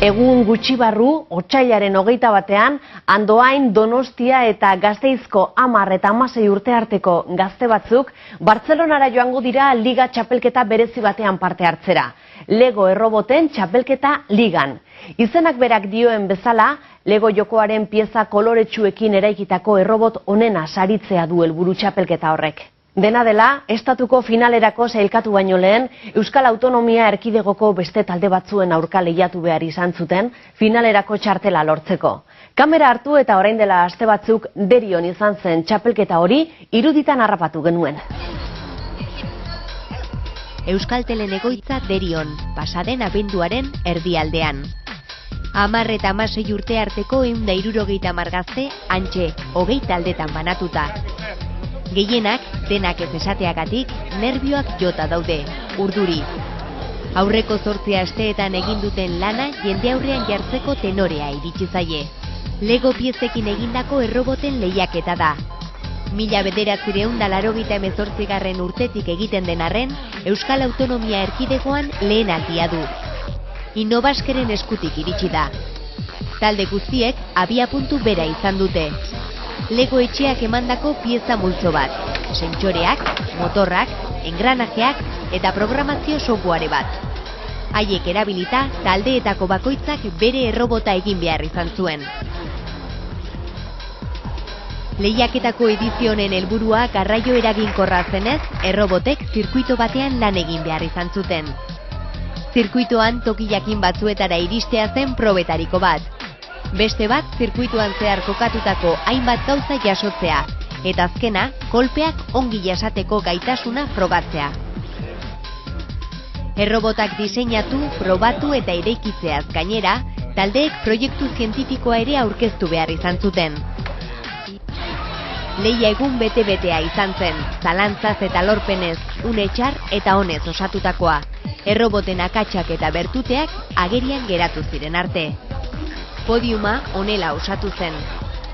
Egun gutxi barru, otsailaren 21ean, Andoain, Donostia eta Gasteizko 10 eta 16 urte arteko gazte batzuk Bartzelonara joango dira Liga txapelketa berezi batean parte hartzera. Lego erroboten txapelketa ligan. Izenak berak dioen bezala, Lego jokoaren pieza koloretsuekin eraikitako errobot onena saritzea du helburu txapelketa horrek. Dena dela, estatuko finalerako sailkatu baino lehen, Euskal Autonomia Erkidegoko beste talde batzuen aurka lehiatu behar izan zuten finalerako txartela lortzeko. Kamera hartu eta orain dela aste batzuk Derion izan zen txapelketa hori iruditan harrapatu genuen. Euskaltelen egoitza Derion, pasaden abenduaren erdialdean. 10 eta 16 urte arteko 170 gazte hantxe 20 taldetan banatuta. Gehienak, denak ez esateagatik, nerbioak jota daude, urduri. Aurreko 8 asteetan egin duten lana jende aurrean jartzeko tenorea iritsi zaie. Lego piezekin egindako erroboten lehiaketa da. 1988 urtetik egiten den arren, Euskal Autonomia Erkidegoan lehen aldia du. Innobaskeren eskutik iritsi da. Talde guztiek abiapuntu bera izan dute. Lego etxeak emandako pieza multzo bat, sentsoreak, motorrak, engranajeak eta programazio software bat. Haiek erabilita, taldeetako bakoitzak bere errobota egin behar izan zuen. Lehiaketako edizio honen helburua garraio eraginkorra zenez, errobotek zirkuito batean lan egin behar izan zuten. Zirkuitoan toki jakin batzuetara iristea zen probetariko bat. Beste bat, zirkuituan zehar kokatutako hainbat gauza jasotzea, eta azkena, kolpeak ongi jasateko gaitasuna frogatzea. Errobotak diseinatu, probatu eta eraikitzeaz gainera, taldeek proiektu zientifikoa ere aurkeztu behar izan zuten. Lehia egun bete-betea izan zen, zalantzaz eta lorpenez, une txar eta honez osatutakoa. Erroboten akatsak eta bertuteak agerian geratu ziren arte. Podiuma honela osatu zen.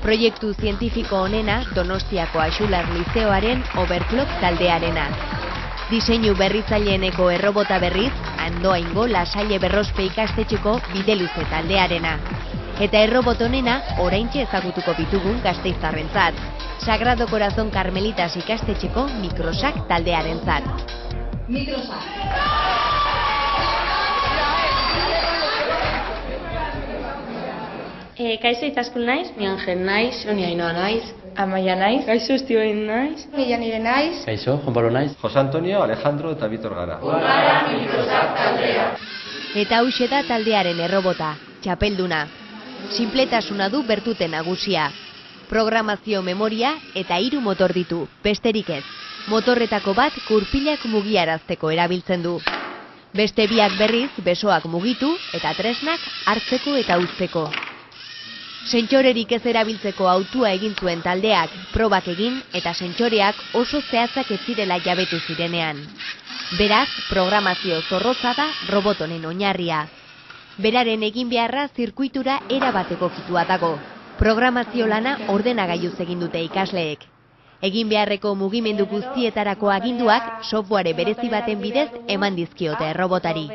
Proiektu zientifiko honena Donostiako Axular Lizeoaren Overclock taldearena. Diseinu berritzaileeneko errobota berriz, Andoaingo Lasalle Berrospe ikastetxeko Bideluze taldearena. Eta errobot honena oraintxe ezagutuko bitugun gasteiztarrentzat. Sagrado Corazon Carmelitas ikastetxeko Microsak taldearentzat. Kaixo Itaskun naiz, ni Angel naiz, Sonia Ainoa naiz, Amaia naiz, Kaixo Estioen naiz, Nire naiz, Kaixo, Juan Pablo naiz, Jose Antonio, Alejandro eta Vitor gara. Gara Microsak taldea. Eta hauxe da taldearen errobota, txapelduna. Sinpletasuna du bertute nagusia. Programazio memoria eta 3 motor ditu, besterik ez. Motorretako bat kurpilak mugiarazteko erabiltzen du. Beste biak berriz besoak mugitu eta tresnak hartzeko eta uzteko. Sentsorerik ez erabiltzeko autua egin zuen taldeak, probak egin eta sentsoreak oso zehatzak ez zirela jabetu zirenean. Beraz, programazio zorrotza da robot honen oinarria. Beraren egin beharra zirkuitura erabateko egokitua dago. Programazio lana ordenagailuz egin dute ikasleek. Egin beharreko mugimendu guztietarako aginduak software berezi baten bidez eman dizkiote errobotari.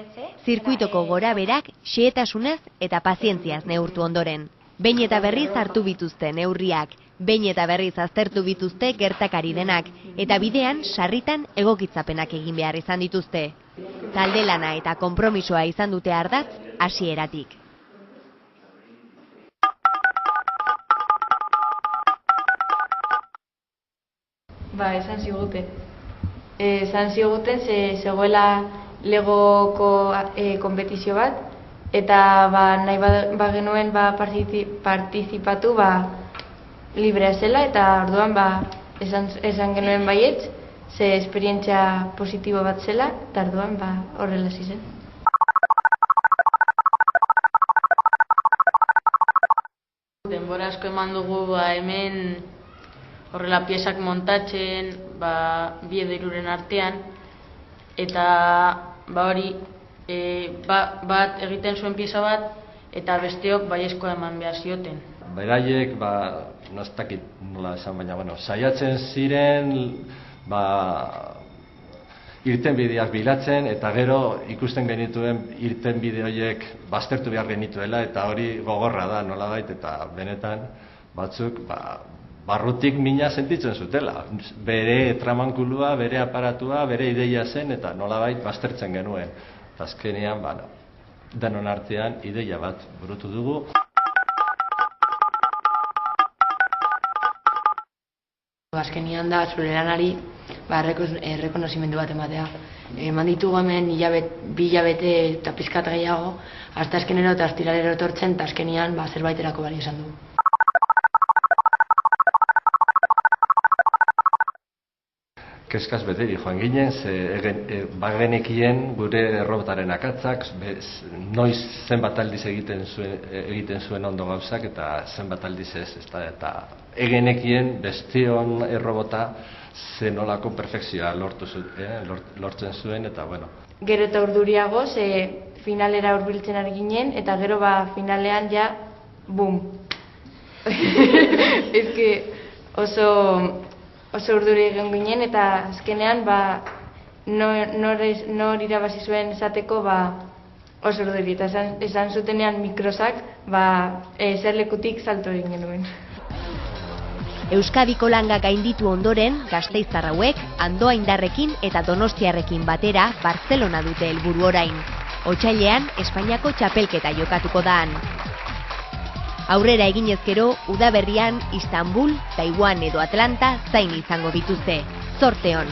Zirkuitoko goraberak xehetasunez eta pazientziaz neurtu ondoren. Behin eta berriz hartu bituzte neurriak, behin eta berriz aztertu bituzte gertakari denak, eta bidean sarritan egokitzapenak egin behar izan dituzte. Talde lana eta konpromisoa izan dute ardatz hasieratik. Esan ziguten. Esan ziguten zegoela Legoko konpetizio bat, eta nahi bagenuen partizipatu librea zela, eta orduan esan genuen baietz, ze esperientzia positibo bat zela, eta orduan horrela zizen. Denbora asko eman dugu hemen horrela piezak montatzen, 2 edo 3 artean, eta hori, bat egiten zuen pieza bat, eta besteok baiezkoa eman behar zioten. Beraiek, ez dakit nola esan, baina, saiatzen ziren, irtenbideak bilatzen, eta gero ikusten genituen irtenbide horiek baztertu behar genituela, eta hori gogorra da nolabait, eta benetan batzuk barrutik mina sentitzen zutela. Bere tramankulua, bere aparatua, bere ideia zen, eta nolabait baztertzen genuen. Eta azkenean, denon artean ideia bat burutu dugu. Azkenian da, zure lanari errekonozimendu bat ematea. Eman ditugu hemen bi hilabete eta pizkat gehiago, hasta azkenero eta astiralero etortzen, eta azkenian zerbaiterako balio izan dugu. Kezkaz beteri joan ginen, bagenekien gure errobotaren akatzak, noiz zenbat aldiz egiten zuen ondo gauzak, eta zenbat aldiz ez, eta egenekien besteon errobota zenolako perfekzioa lortzen zuen, eta bueno. Gero eta urduriago, finalera hurbiltzen ari ginen, eta gero finalean bum. Oso urduri egin ginen, eta azkenean nor irabazi zuen esateko oso urduri. Eta esan zutenean Microsak eserlekutik salto egin genuen. Euskadiko langa gainditu ondoren, gasteiztar hauek Andoaindarrekin eta Donostiarrekin batera Bartzelona dute helburu orain. Otsailean Espainiako txapelketa jokatuko da han. Aurrera eginez gero, udaberrian Istanbul, Taiwan edo Atlanta zain izango dituzte. Zorte on!